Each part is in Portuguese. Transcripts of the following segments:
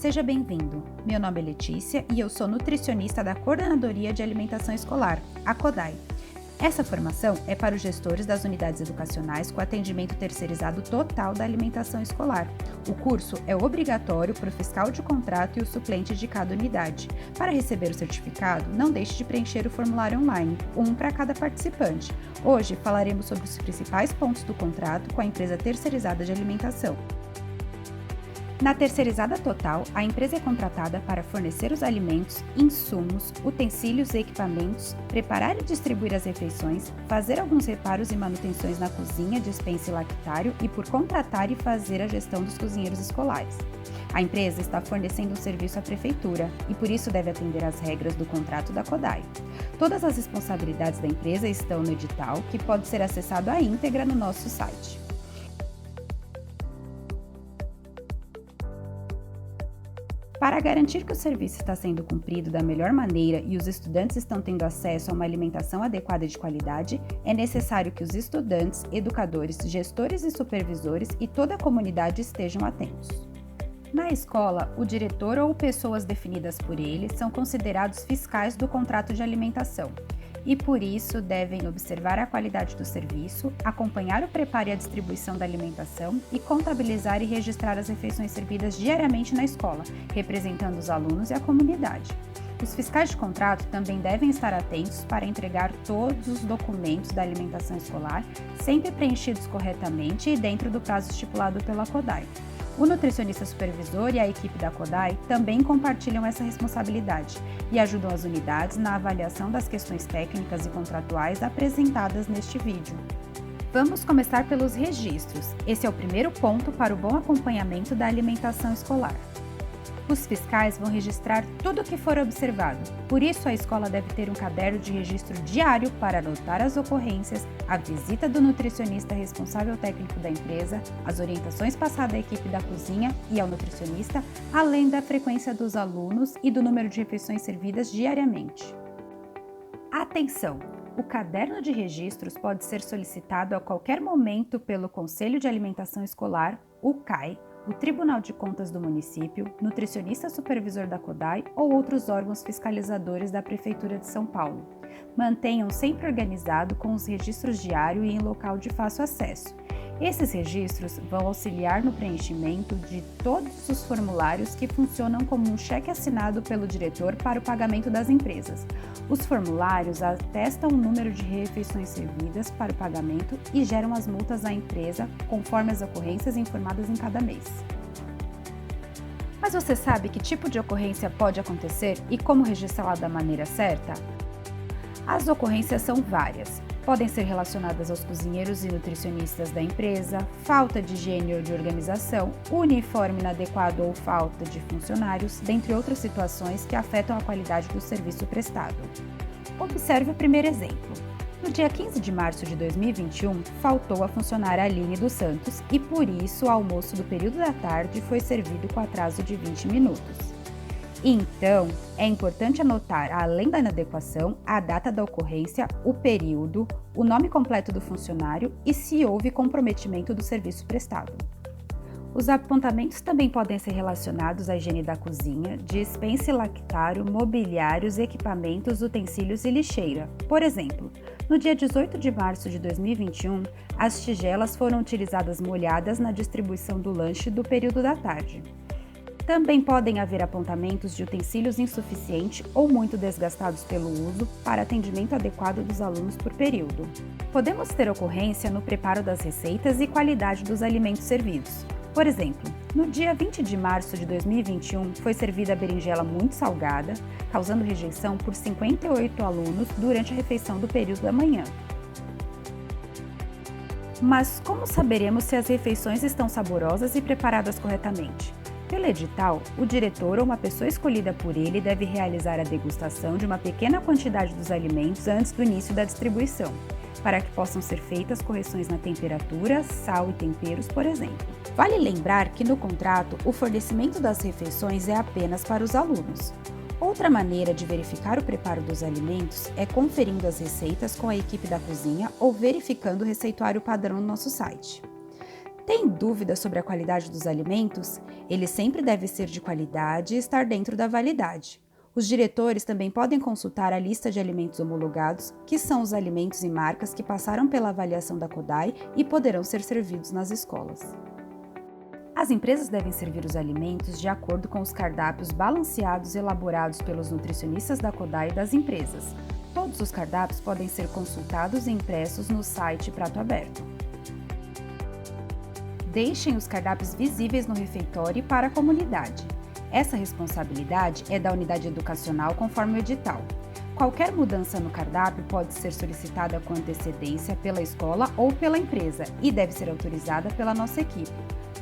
seja bem-vindo. Meu nome é Letícia e eu sou nutricionista da Coordenadoria de Alimentação Escolar, a CODAI. Essa formação é para os gestores das unidades educacionais com atendimento terceirizado total da alimentação escolar. O curso é obrigatório para o fiscal de contrato e o suplente de cada unidade. Para receber o certificado, não deixe de preencher o formulário online, um para cada participante. Hoje falaremos sobre os principais pontos do contrato com a empresa terceirizada de alimentação. Na terceirizada total, a empresa é contratada para fornecer os alimentos, insumos, utensílios e equipamentos, preparar e distribuir as refeições, fazer alguns reparos e manutenções na cozinha, despensa e lactário e por contratar e fazer a gestão dos cozinheiros escolares. A empresa está fornecendo um serviço à prefeitura e por isso deve atender às regras do contrato da CODAI. Todas as responsabilidades da empresa estão no edital, que pode ser acessado à íntegra no nosso site. Para garantir que o serviço está sendo cumprido da melhor maneira e os estudantes estão tendo acesso a uma alimentação adequada e de qualidade, é necessário que os estudantes, educadores, gestores e supervisores e toda a comunidade estejam atentos. Na escola, o diretor ou pessoas definidas por ele são considerados fiscais do contrato de alimentação e, por isso, devem observar a qualidade do serviço, acompanhar o preparo e a distribuição da alimentação e contabilizar e registrar as refeições servidas diariamente na escola, representando os alunos e a comunidade. Os fiscais de contrato também devem estar atentos para entregar todos os documentos da alimentação escolar, sempre preenchidos corretamente e dentro do prazo estipulado pela CODAI. O nutricionista supervisor e a equipe da CODAI também compartilham essa responsabilidade e ajudam as unidades na avaliação das questões técnicas e contratuais apresentadas neste vídeo. Vamos começar pelos registros. Esse é o primeiro ponto para o bom acompanhamento da alimentação escolar. Os fiscais vão registrar tudo o que for observado, por isso a escola deve ter um caderno de registro diário para anotar as ocorrências, a visita do nutricionista responsável técnico da empresa, as orientações passadas à equipe da cozinha e ao nutricionista, além da frequência dos alunos e do número de refeições servidas diariamente. Atenção! O caderno de registros pode ser solicitado a qualquer momento pelo Conselho de Alimentação Escolar, o CAE, o Tribunal de Contas do município, nutricionista supervisor da CODAI ou outros órgãos fiscalizadores da Prefeitura de São Paulo. Mantenham sempre organizado com os registros diários e em local de fácil acesso. Esses registros vão auxiliar no preenchimento de todos os formulários que funcionam como um cheque assinado pelo diretor para o pagamento das empresas. Os formulários atestam o número de refeições servidas para o pagamento e geram as multas à empresa conforme as ocorrências informadas em cada mês. Mas você sabe que tipo de ocorrência pode acontecer e como registrá-la da maneira certa? As ocorrências são várias. Podem ser relacionadas aos cozinheiros e nutricionistas da empresa, falta de higiene ou de organização, uniforme inadequado ou falta de funcionários, dentre outras situações que afetam a qualidade do serviço prestado. Observe o primeiro exemplo. No dia 15 de março de 2021, faltou a funcionária Aline dos Santos e, por isso, o almoço do período da tarde foi servido com atraso de 20 minutos. Então, é importante anotar, além da inadequação, a data da ocorrência, o período, o nome completo do funcionário e se houve comprometimento do serviço prestado. Os apontamentos também podem ser relacionados à higiene da cozinha, despensa e lactário, mobiliários, equipamentos, utensílios e lixeira. Por exemplo, no dia 18 de março de 2021, as tigelas foram utilizadas molhadas na distribuição do lanche do período da tarde. Também podem haver apontamentos de utensílios insuficientes ou muito desgastados pelo uso para atendimento adequado dos alunos por período. Podemos ter ocorrência no preparo das receitas e qualidade dos alimentos servidos. Por exemplo, no dia 20 de março de 2021 foi servida a berinjela muito salgada, causando rejeição por 58 alunos durante a refeição do período da manhã. Mas como saberemos se as refeições estão saborosas e preparadas corretamente? Pelo edital, o diretor ou uma pessoa escolhida por ele deve realizar a degustação de uma pequena quantidade dos alimentos antes do início da distribuição, para que possam ser feitas correções na temperatura, sal e temperos, por exemplo. Vale lembrar que no contrato, o fornecimento das refeições é apenas para os alunos. Outra maneira de verificar o preparo dos alimentos é conferindo as receitas com a equipe da cozinha ou verificando o receituário padrão no nosso site. Tem dúvida sobre a qualidade dos alimentos? Ele sempre deve ser de qualidade e estar dentro da validade. Os diretores também podem consultar a lista de alimentos homologados, que são os alimentos e marcas que passaram pela avaliação da CODAI e poderão ser servidos nas escolas. As empresas devem servir os alimentos de acordo com os cardápios balanceados elaborados pelos nutricionistas da CODAI e das empresas. Todos os cardápios podem ser consultados e impressos no site Prato Aberto. Deixem os cardápios visíveis no refeitório e para a comunidade. Essa responsabilidade é da unidade educacional conforme o edital. Qualquer mudança no cardápio pode ser solicitada com antecedência pela escola ou pela empresa e deve ser autorizada pela nossa equipe.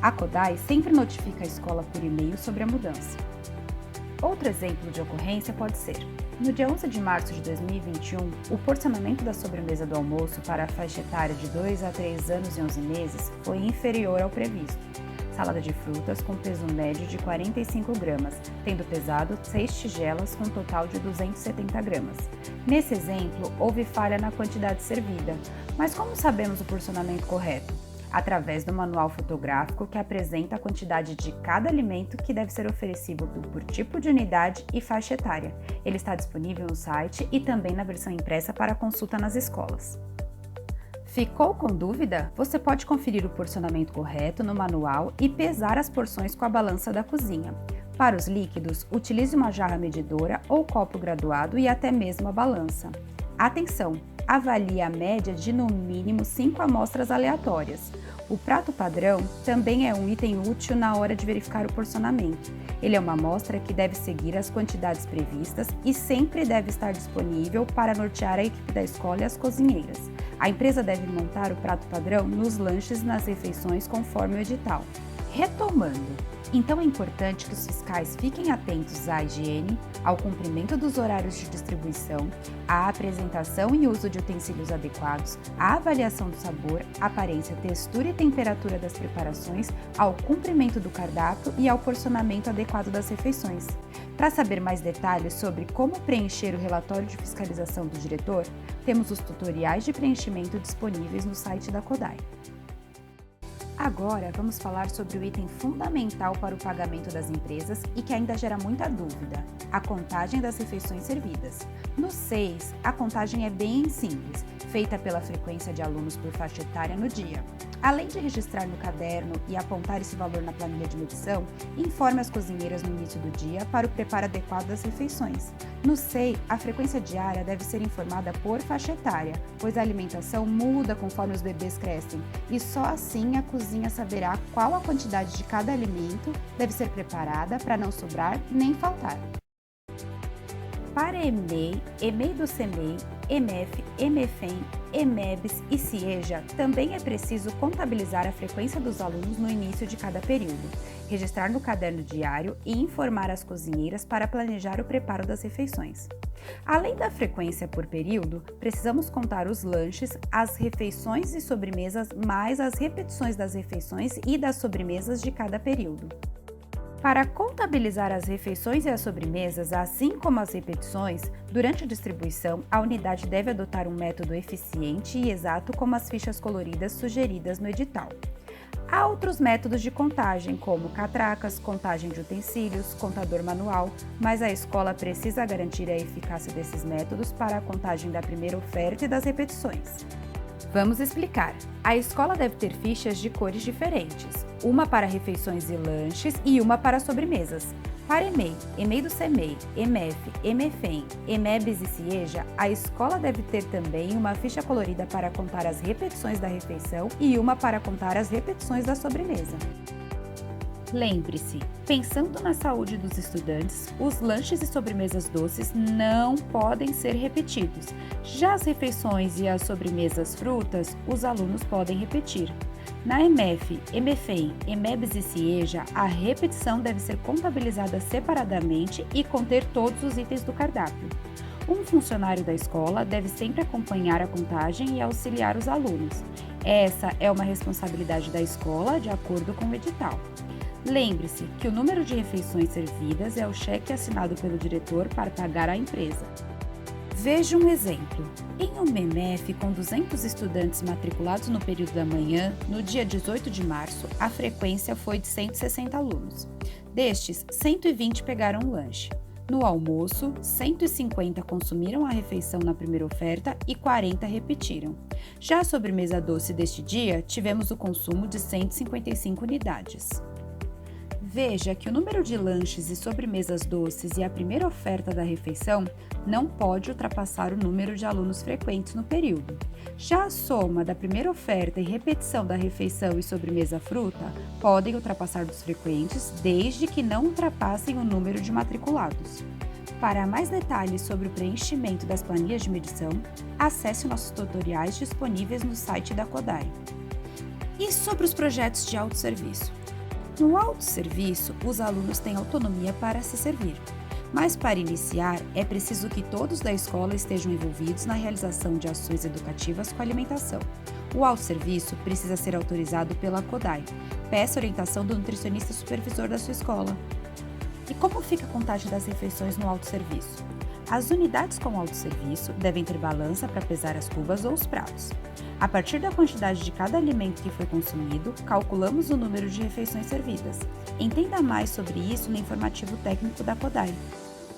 A CODAI sempre notifica a escola por e-mail sobre a mudança. Outro exemplo de ocorrência pode ser: no dia 11 de março de 2021, o porcionamento da sobremesa do almoço para a faixa etária de 2 a 3 anos e 11 meses foi inferior ao previsto. Salada de frutas com peso médio de 45 gramas, tendo pesado 6 tigelas com total de 270 gramas. Nesse exemplo, houve falha na quantidade servida, mas como sabemos o porcionamento correto? Através do manual fotográfico que apresenta a quantidade de cada alimento que deve ser oferecido por tipo de unidade e faixa etária. Ele está disponível no site e também na versão impressa para consulta nas escolas. Ficou com dúvida? Você pode conferir o porcionamento correto no manual e pesar as porções com a balança da cozinha. Para os líquidos, utilize uma jarra medidora ou copo graduado e até mesmo a balança. Atenção! Avalie a média de no mínimo 5 amostras aleatórias. O prato padrão também é um item útil na hora de verificar o porcionamento. Ele é uma amostra que deve seguir as quantidades previstas e sempre deve estar disponível para nortear a equipe da escola e as cozinheiras. A empresa deve montar o prato padrão nos lanches e nas refeições conforme o edital. Retomando, então é importante que os fiscais fiquem atentos à higiene, ao cumprimento dos horários de distribuição, à apresentação e uso de utensílios adequados, à avaliação do sabor, aparência, textura e temperatura das preparações, ao cumprimento do cardápio e ao porcionamento adequado das refeições. Para saber mais detalhes sobre como preencher o relatório de fiscalização do diretor, temos os tutoriais de preenchimento disponíveis no site da CODAI. Agora vamos falar sobre o item fundamental para o pagamento das empresas e que ainda gera muita dúvida: a contagem das refeições servidas. No SEIS, a contagem é bem simples, feita pela frequência de alunos por faixa etária no dia. Além de registrar no caderno e apontar esse valor na planilha de medição, informe as cozinheiras no início do dia para o preparo adequado das refeições. No SEI, a frequência diária deve ser informada por faixa etária, pois a alimentação muda conforme os bebês crescem e só assim a cozinha saberá qual a quantidade de cada alimento deve ser preparada para não sobrar nem faltar. Para EMEI, EMEI do CEMEI, EMEF, EMEFEM, EMEBs e CIEJA, também é preciso contabilizar a frequência dos alunos no início de cada período, registrar no caderno diário e informar as cozinheiras para planejar o preparo das refeições. Além da frequência por período, precisamos contar os lanches, as refeições e sobremesas, mais as repetições das refeições e das sobremesas de cada período. Para contabilizar as refeições e as sobremesas, assim como as repetições, durante a distribuição, a unidade deve adotar um método eficiente e exato como as fichas coloridas sugeridas no edital. Há outros métodos de contagem, como catracas, contagem de utensílios, contador manual, mas a escola precisa garantir a eficácia desses métodos para a contagem da primeira oferta e das repetições. Vamos explicar. A escola deve ter fichas de cores diferentes, uma para refeições e lanches e uma para sobremesas. Para EMEI, EMEI do CEMEI, EMEF, EMEFEM, EMEBs e CIEJA, a escola deve ter também uma ficha colorida para contar as repetições da refeição e uma para contar as repetições da sobremesa. Lembre-se, pensando na saúde dos estudantes, os lanches e sobremesas doces não podem ser repetidos. Já as refeições e as sobremesas frutas, os alunos podem repetir. Na EMEF, EMEFEM, EMEBs e CIEJA, a repetição deve ser contabilizada separadamente e conter todos os itens do cardápio. Um funcionário da escola deve sempre acompanhar a contagem e auxiliar os alunos. Essa é uma responsabilidade da escola de acordo com o edital. Lembre-se que o número de refeições servidas é o cheque assinado pelo diretor para pagar à empresa. Veja um exemplo. Em um MEMEF com 200 estudantes matriculados no período da manhã, no dia 18 de março, a frequência foi de 160 alunos. Destes, 120 pegaram lanche. No almoço, 150 consumiram a refeição na primeira oferta e 40 repetiram. Já a sobremesa doce deste dia, tivemos o consumo de 155 unidades. Veja que o número de lanches e sobremesas doces e a primeira oferta da refeição não pode ultrapassar o número de alunos frequentes no período. Já a soma da primeira oferta e repetição da refeição e sobremesa fruta podem ultrapassar dos frequentes, desde que não ultrapassem o número de matriculados. Para mais detalhes sobre o preenchimento das planilhas de medição, acesse nossos tutoriais disponíveis no site da Kodai. E sobre os projetos de autosserviço? No autosserviço, os alunos têm autonomia para se servir, mas para iniciar é preciso que todos da escola estejam envolvidos na realização de ações educativas com alimentação. O autosserviço precisa ser autorizado pela Kodai. Peça orientação do nutricionista supervisor da sua escola. E como fica a contagem das refeições no autosserviço? As unidades com autosserviço devem ter balança para pesar as cubas ou os pratos. A partir da quantidade de cada alimento que foi consumido, calculamos o número de refeições servidas. Entenda mais sobre isso no informativo técnico da Kodai.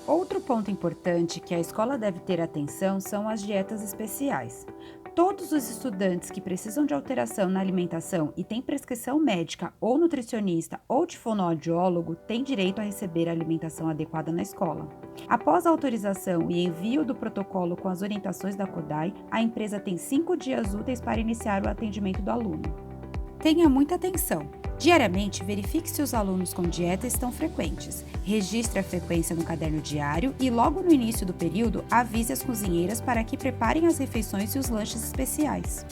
Outro ponto importante que a escola deve ter atenção são as dietas especiais. Todos os estudantes que precisam de alteração na alimentação e têm prescrição médica ou nutricionista ou de fonoaudiólogo têm direito a receber a alimentação adequada na escola. Após a autorização e envio do protocolo com as orientações da Kodai, a empresa tem 5 dias úteis para iniciar o atendimento do aluno. Tenha muita atenção! Diariamente, verifique se os alunos com dieta estão frequentes. Registre a frequência no caderno diário e, logo no início do período, avise as cozinheiras para que preparem as refeições e os lanches especiais.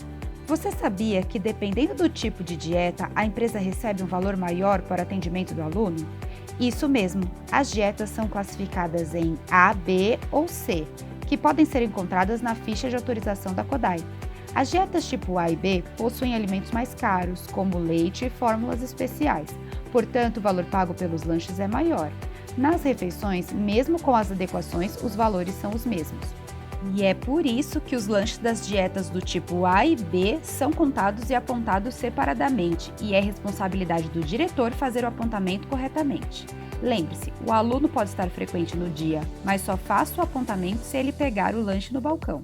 Você sabia que, dependendo do tipo de dieta, a empresa recebe um valor maior para o atendimento do aluno? Isso mesmo, as dietas são classificadas em A, B ou C, que podem ser encontradas na ficha de autorização da Kodai. As dietas tipo A e B possuem alimentos mais caros, como leite e fórmulas especiais, portanto o valor pago pelos lanches é maior. Nas refeições, mesmo com as adequações, os valores são os mesmos. E é por isso que os lanches das dietas do tipo A e B são contados e apontados separadamente, e é responsabilidade do diretor fazer o apontamento corretamente. Lembre-se, o aluno pode estar frequente no dia, mas só faça o apontamento se ele pegar o lanche no balcão.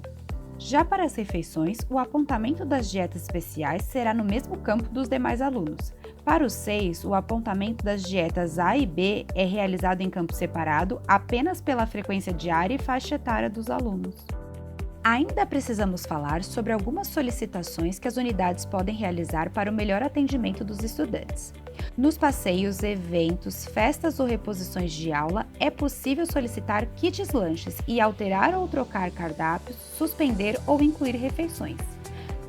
Já para as refeições, o apontamento das dietas especiais será no mesmo campo dos demais alunos. Para os 6, o apontamento das dietas A e B é realizado em campo separado apenas pela frequência diária e faixa etária dos alunos. Ainda precisamos falar sobre algumas solicitações que as unidades podem realizar para o melhor atendimento dos estudantes. Nos passeios, eventos, festas ou reposições de aula, é possível solicitar kits lanches e alterar ou trocar cardápios, suspender ou incluir refeições.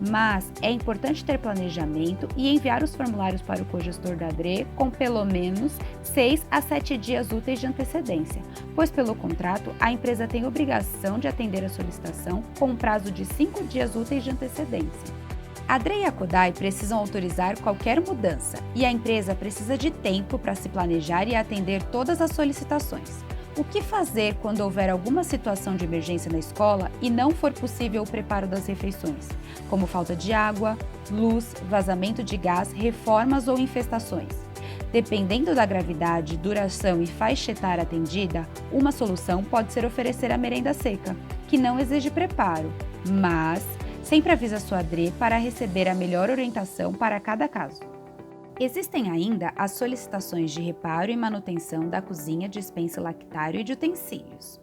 Mas é importante ter planejamento e enviar os formulários para o cogestor da DRE com pelo menos 6 a 7 dias úteis de antecedência, pois pelo contrato a empresa tem obrigação de atender a solicitação com um prazo de 5 dias úteis de antecedência. A DRE e a Kodai precisam autorizar qualquer mudança e a empresa precisa de tempo para se planejar e atender todas as solicitações. O que fazer quando houver alguma situação de emergência na escola e não for possível o preparo das refeições, como falta de água, luz, vazamento de gás, reformas ou infestações? Dependendo da gravidade, duração e faixa etária atendida, uma solução pode ser oferecer a merenda seca, que não exige preparo, mas sempre avise a sua DRE para receber a melhor orientação para cada caso. Existem ainda as solicitações de reparo e manutenção da cozinha, despensa lactário e de utensílios.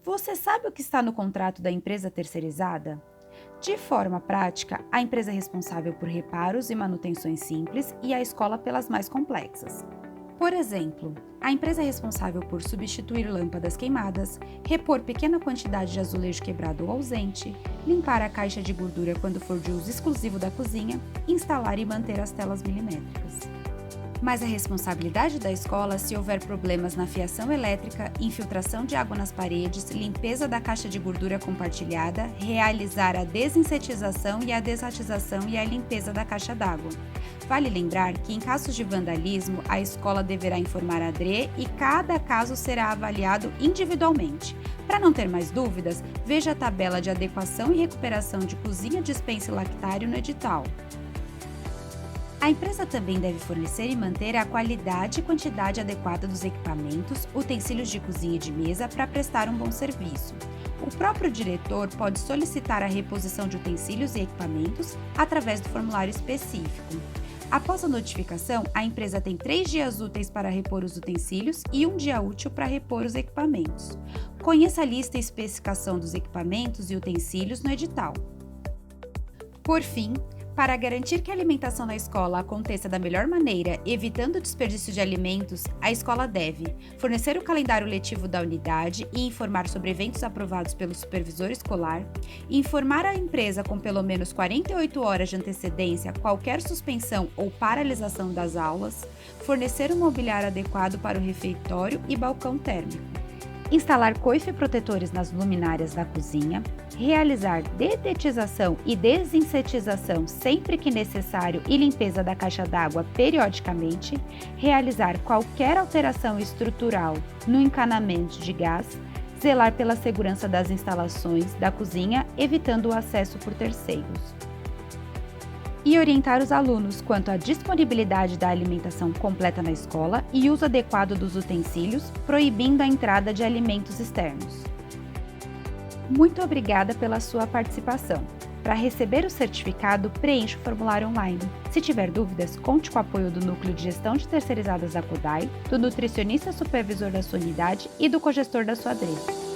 Você sabe o que está no contrato da empresa terceirizada? De forma prática, a empresa é responsável por reparos e manutenções simples e a escola pelas mais complexas. Por exemplo, a empresa é responsável por substituir lâmpadas queimadas, repor pequena quantidade de azulejo quebrado ou ausente, limpar a caixa de gordura quando for de uso exclusivo da cozinha, instalar e manter as telas milimétricas. Mas a responsabilidade da escola se houver problemas na fiação elétrica, infiltração de água nas paredes, limpeza da caixa de gordura compartilhada, realizar a desinsetização e a desratização e a limpeza da caixa d'água. Vale lembrar que, em casos de vandalismo, a escola deverá informar a DRE e cada caso será avaliado individualmente. Para não ter mais dúvidas, veja a tabela de adequação e recuperação de cozinha, despensa e lactário no edital. A empresa também deve fornecer e manter a qualidade e quantidade adequada dos equipamentos, utensílios de cozinha e de mesa para prestar um bom serviço. O próprio diretor pode solicitar a reposição de utensílios e equipamentos através do formulário específico. Após a notificação, a empresa tem 3 dias úteis para repor os utensílios e 1 dia útil para repor os equipamentos. Conheça a lista e especificação dos equipamentos e utensílios no edital. Por fim, para garantir que a alimentação na escola aconteça da melhor maneira, evitando o desperdício de alimentos, a escola deve fornecer o calendário letivo da unidade e informar sobre eventos aprovados pelo supervisor escolar, informar a empresa com pelo menos 48 horas de antecedência qualquer suspensão ou paralisação das aulas, fornecer um mobiliário adequado para o refeitório e balcão térmico, instalar coife protetores nas luminárias da cozinha, realizar dedetização e desinsetização sempre que necessário e limpeza da caixa d'água periodicamente, realizar qualquer alteração estrutural no encanamento de gás, zelar pela segurança das instalações da cozinha, evitando o acesso por terceiros. E orientar os alunos quanto à disponibilidade da alimentação completa na escola e uso adequado dos utensílios, proibindo a entrada de alimentos externos. Muito obrigada pela sua participação. Para receber o certificado, preencha o formulário online. Se tiver dúvidas, conte com o apoio do Núcleo de Gestão de Terceirizadas da CODAI, do nutricionista supervisor da sua unidade e do cogestor da sua DRE.